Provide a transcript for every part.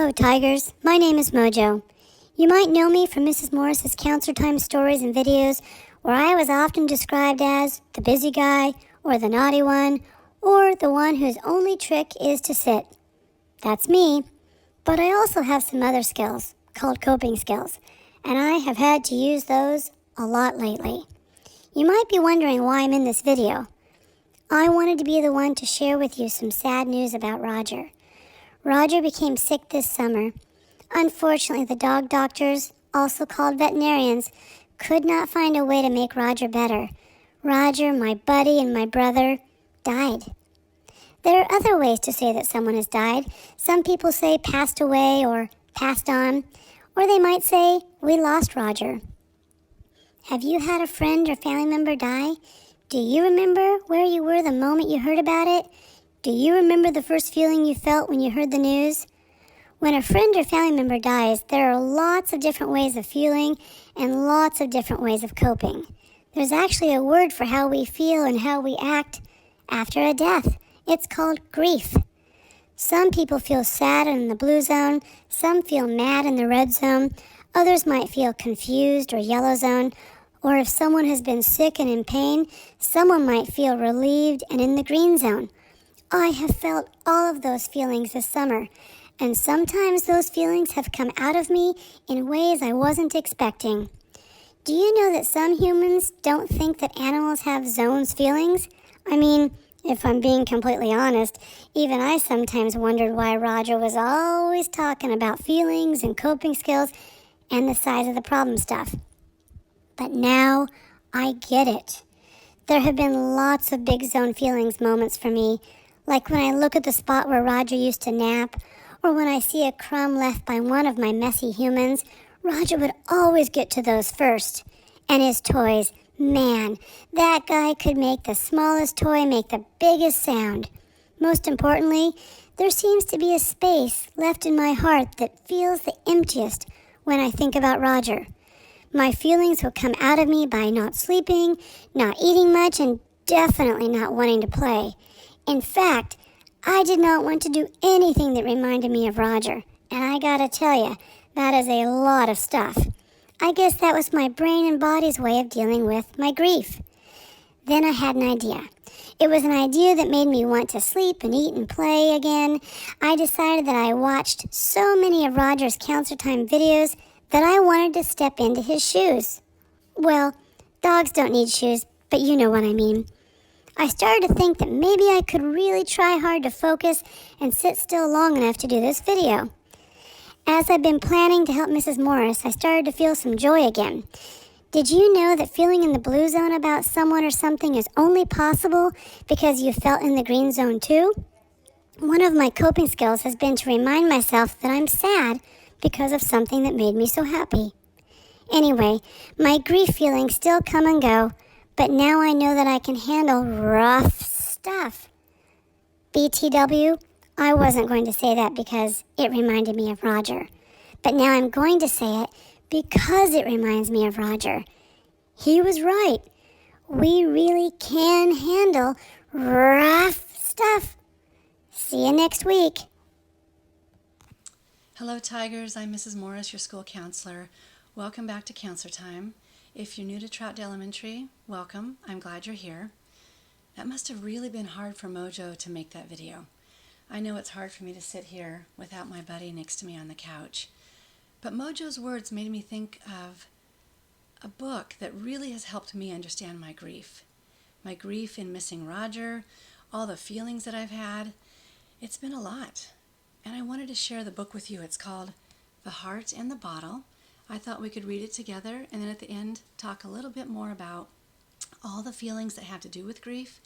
Hello, Tigers. My name is Mojo. You might know me from Mrs. Morris's Counselor Time stories and videos, where I was often described as the busy guy, or the naughty one, or the one whose only trick is to sit. That's me. But I also have some other skills, called coping skills, and I have had to use those a lot lately. You might be wondering why I'm in this video. I wanted to be the one to share with you some sad news about Roger. Roger became sick this summer. Unfortunately, the dog doctors, also called veterinarians, could not find a way to make Roger better. Roger, my buddy and my brother, died. There are other ways to say that someone has died. Some people say passed away or passed on, or they might say we lost Roger. Have you had a friend or family member die? Do you remember where you were the moment you heard about it? Do you remember the first feeling you felt when you heard the news? When a friend or family member dies, there are lots of different ways of feeling and lots of different ways of coping. There's actually a word for how we feel and how we act after a death. It's called grief. Some people feel sad in the blue zone, some feel mad in the red zone, others might feel confused or yellow zone, or if someone has been sick and in pain, someone might feel relieved and in the green zone. I have felt all of those feelings this summer, and sometimes those feelings have come out of me in ways I wasn't expecting. Do you know that some humans don't think that animals have zones feelings? I mean, if I'm being completely honest, even I sometimes wondered why Roger was always talking about feelings and coping skills and the size of the problem stuff. But now I get it. There have been lots of big zone feelings moments for me, like when I look at the spot where Roger used to nap, or when I see a crumb left by one of my messy humans. Roger would always get to those first. And his toys, man, that guy could make the smallest toy make the biggest sound. Most importantly, there seems to be a space left in my heart that feels the emptiest when I think about Roger. My feelings will come out of me by not sleeping, not eating much, and definitely not wanting to play. In fact, I did not want to do anything that reminded me of Roger, and I gotta tell you, that is a lot of stuff. I guess that was my brain and body's way of dealing with my grief. Then I had an idea. It was an idea that made me want to sleep and eat and play again. I decided that I watched so many of Roger's Counselor Time videos that I wanted to step into his shoes. Well, dogs don't need shoes, but you know what I mean. I started to think that maybe I could really try hard to focus and sit still long enough to do this video. As I've been planning to help Mrs. Morris, I started to feel some joy again. Did you know that feeling in the blue zone about someone or something is only possible because you felt in the green zone too? One of my coping skills has been to remind myself that I'm sad because of something that made me so happy. Anyway, my grief feelings still come and go, but now I know that I can handle rough stuff. BTW, I wasn't going to say that because it reminded me of Roger. But now I'm going to say it because it reminds me of Roger. He was right. We really can handle rough stuff. See you next week. Hello, Tigers. I'm Mrs. Morris, your school counselor. Welcome back to Counselor Time. If you're new to Troutdale Elementary, welcome. I'm glad you're here. That must have really been hard for Mojo to make that video. I know it's hard for me to sit here without my buddy next to me on the couch. But Mojo's words made me think of a book that really has helped me understand my grief. My grief in missing Roger, all the feelings that I've had. It's been a lot. And I wanted to share the book with you. It's called The Heart and the Bottle. I thought we could read it together and then at the end talk a little bit more about all the feelings that have to do with grief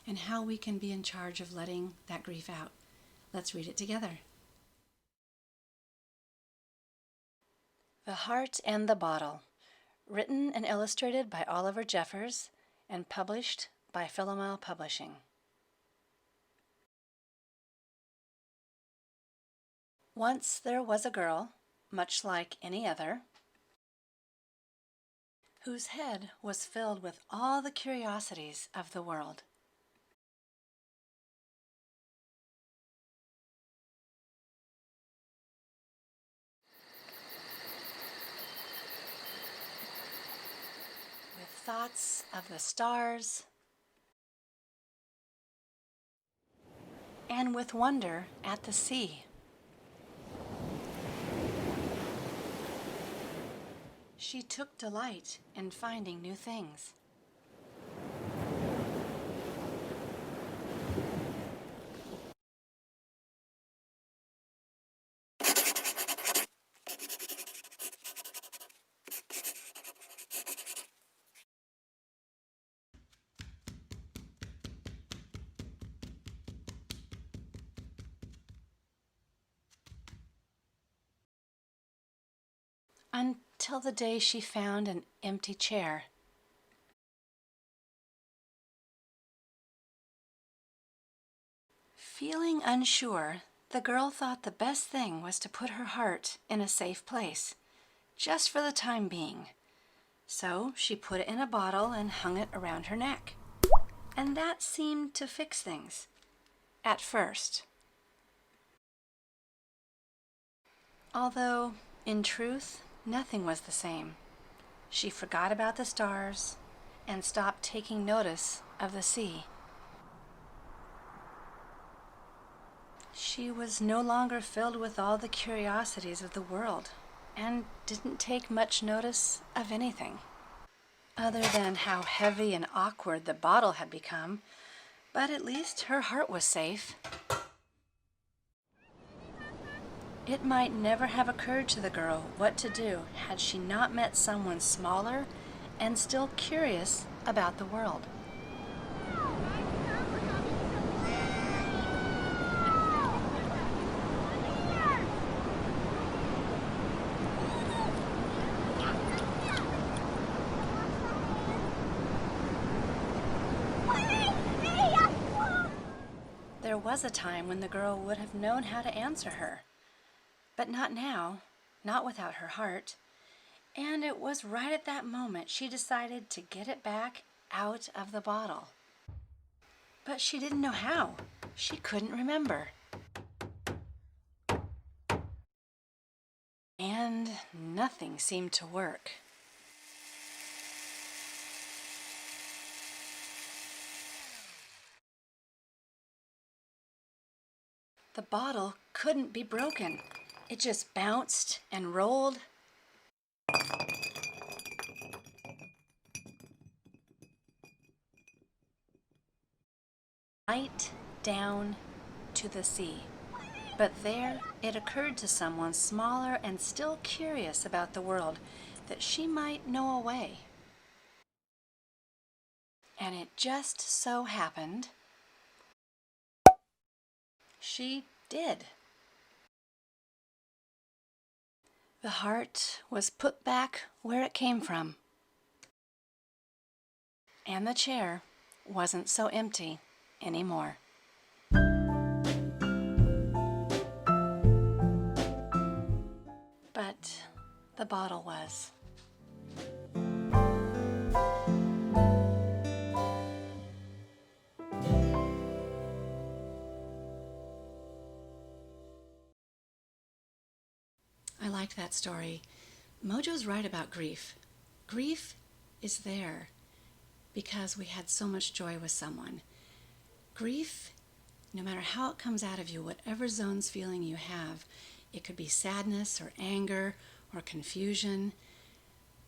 and how we can be in charge of letting that grief out. Let's read it together. The Heart and the Bottle, written and illustrated by Oliver Jeffers and published by Philomel Publishing. Once there was a girl, much like any other, whose head was filled with all the curiosities of the world. thoughts of the stars, and with wonder at the sea. She took delight in finding new things. Until the day she found an empty chair. Feeling unsure, the girl thought the best thing was to put her heart in a safe place, just for the time being. So she put it in a bottle and hung it around her neck. And that seemed to fix things, at first. Although, in truth, nothing was the same. She forgot about the stars and stopped taking notice of the sea. She was no longer filled with all the curiosities of the world and didn't take much notice of anything, other than how heavy and awkward the bottle had become, but at least her heart was safe. It might never have occurred to the girl what to do had she not met someone smaller and still curious about the world. There was a time when the girl would have known how to answer her, but not now, not without her heart. And it was right at that moment she decided to get it back out of the bottle. But she didn't know how. She couldn't remember. And nothing seemed to work. The bottle couldn't be broken. It just bounced and rolled. Right down to the sea. But there it occurred to someone smaller and still curious about the world that she might know a way. And it just so happened she did. The heart was put back where it came from. And the chair wasn't so empty anymore. But the bottle was. I liked that story. Mojo's right about grief. Grief is there because we had so much joy with someone. Grief, no matter how it comes out of you, whatever zones feeling you have, it could be sadness or anger or confusion.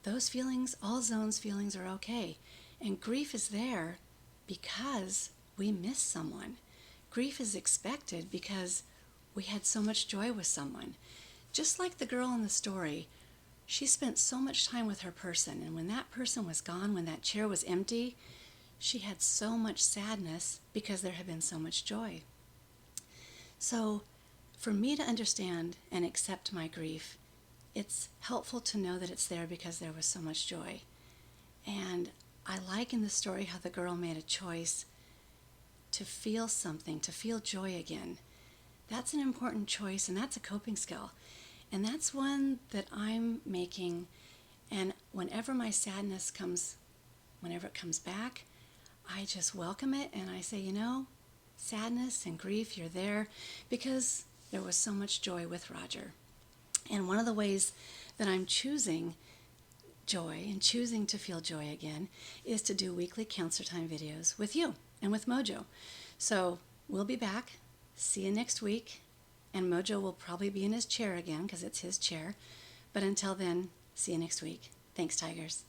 Those feelings, all zones feelings are okay. And grief is there because we miss someone. Grief is expected because we had so much joy with someone. Just like the girl in the story, she spent so much time with her person, and when that person was gone, when that chair was empty, she had so much sadness because there had been so much joy. So for me to understand and accept my grief, it's helpful to know that it's there because there was so much joy. And I like in the story how the girl made a choice to feel something, to feel joy again. That's an important choice, and that's a coping skill. And that's one that I'm making, and whenever my sadness comes, whenever it comes back, I just welcome it and I say, sadness and grief, you're there because there was so much joy with Roger. And one of the ways that I'm choosing joy and choosing to feel joy again is to do weekly Counselor Time videos with you and with Mojo. So we'll be back. See you next week. And Mojo will probably be in his chair again because it's his chair. But until then, see you next week. Thanks, Tigers.